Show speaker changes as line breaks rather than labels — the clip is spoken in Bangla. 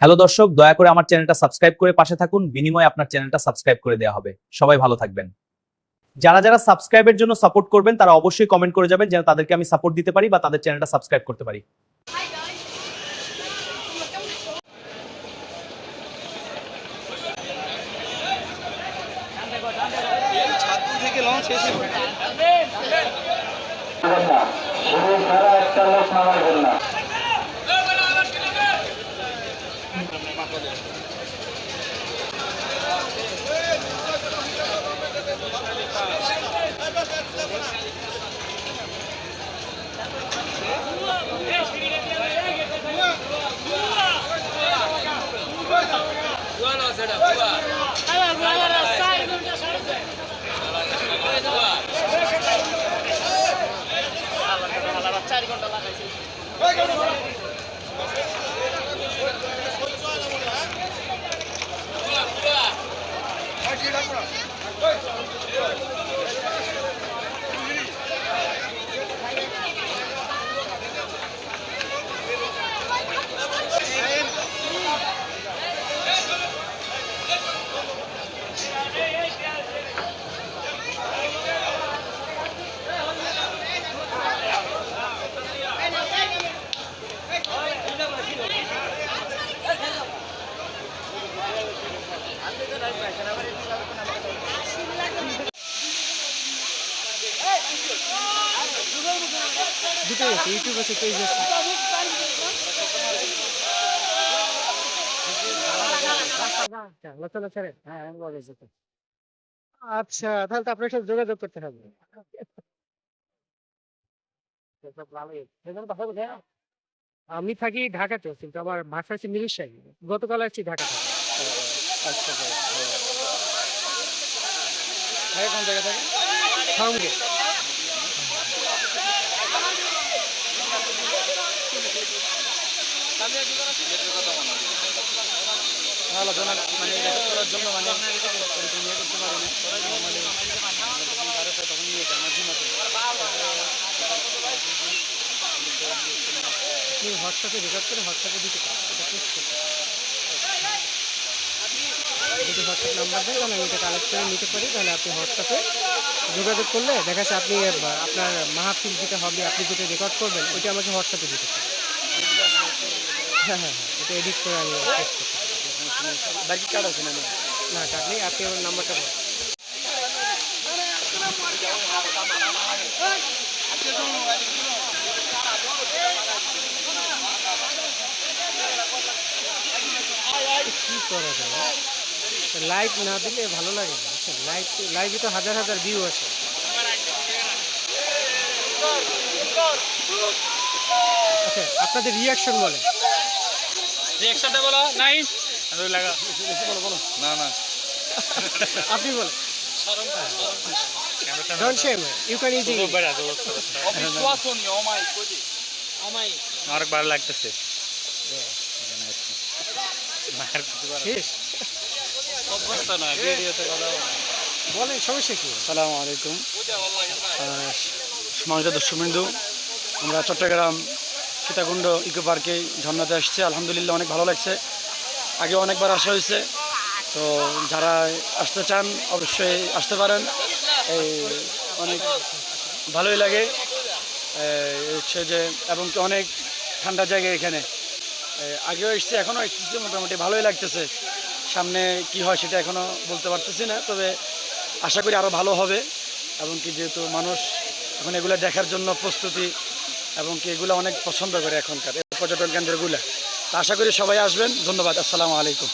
হ্যালো দর্শক, দয়া করে আমার চ্যানেলটা সাবস্ক্রাইব করে পাশে থাকুন। বিনিময়ে আপনার চ্যানেলটা সাবস্ক্রাইব করে দেওয়া হবে। সবাই ভালো থাকবেন। যারা যারা সাবস্ক্রাইবের জন্য সাপোর্ট করবেন তারা অবশ্যই কমেন্ট করে যাবেন, যেন তাদেরকে আমি সাপোর্ট দিতে পারি বা তাদের চ্যানেলটা সাবস্ক্রাইব করতে পারি।
ছাত্র থেকে লঞ্চ এসে
শুধু তারা একটা লোক নামাবেন না।
দুটোই আছে, ইউটিউব আছে, পেজ আছে। আচ্ছা, তাহলে তো আপনার সাথে যোগাযোগ করতে হবে। আমি থাকি ঢাকাতে, কিন্তু আমার বাসা হচ্ছে মিরসরাই। গতকাল আসছি ঢাকা থেকে।
আচ্ছা ভাই কোন জায়গা থেকে?
ফার্মগেট।
আলোচনা মানে রেকর্ড করার জন্য মানে এরকম ইয়ে করতে পারি না নর্মালি ভারতে তখন নিয়ে যায় মাঝিমাতে
আপনি হোয়াটসঅ্যাপে রেকর্ড করে হোয়াটসঅ্যাপে দিতে পারেন, এটা পোস্ট করতে পারেন। যদি হোয়াটসঅ্যাপ নাম্বার দেন তাহলে আমি এটা কালেক্ট করে নিতে পারি। তাহলে আপনি হোয়াটসঅ্যাপে যোগাযোগ করলে দেখা যাচ্ছে আপনি আপনার মাহফিল যেটা হবে, আপনি যেটা রেকর্ড করবেন ওইটা আমাকে হোয়াটসঅ্যাপে দিতে পারেন। হ্যাঁ হ্যাঁ হ্যাঁ, এটা এডিট করে আমি পোস্ট করতে পারি।
বাকি কার্ড আছে না?
না, কাট নেই, আপনি আমার নাম্বারটা বলুন। কি করা যায়, লাইভ না দিলে ভালো লাগে না। আচ্ছা, লাইভে তো হাজার হাজার ভিউ আসে। আচ্ছা, আপনাদের রিয়াকশন বলে।
রিঅ্যাকশনটা বলো নাই আরে লাগা বলো না না
আপনি বলেন। Don't shame. You can easily.
অবিশ্বাসনীয় অমাই
অনেক ভালো লাগতেছে।
শেষ।
অভ্যস্ত না ভিডিওতে কথা
বলেন, সমস্যা কি?
আসসালামু আলাইকুম সম্মানিত দর্শকবৃন্দু, আমরা চট্টগ্রাম সীতাকুণ্ড ইকো পার্কে ঝর্ণাতে আসছি। আলহামদুলিল্লাহ অনেক ভালো লাগছে। আগে অনেকবার আসা হয়েছে, তো যারা আসতে চান অবশ্যই আসতে পারেন। এই অনেক ভালোই লাগে হচ্ছে যে, এবং কি অনেক ঠান্ডা জায়গা এখানে। আগেও এসেছি, এখনও এসেছি, মোটামুটি ভালোই লাগতেছে। সামনে কি হয় সেটা এখনও বলতে পারতেছি না, তবে আশা করি আরও ভালো হবে। এবং কি যেহেতু মানুষ এখন এগুলো দেখার জন্য প্রস্তুতি, এবং কি এগুলো অনেক পছন্দ করে এখনকার এই পর্যটন কেন্দ্রগুলো, তা আশা করি সবাই আসবেন। ধন্যবাদ, আসসালামু আলাইকুম।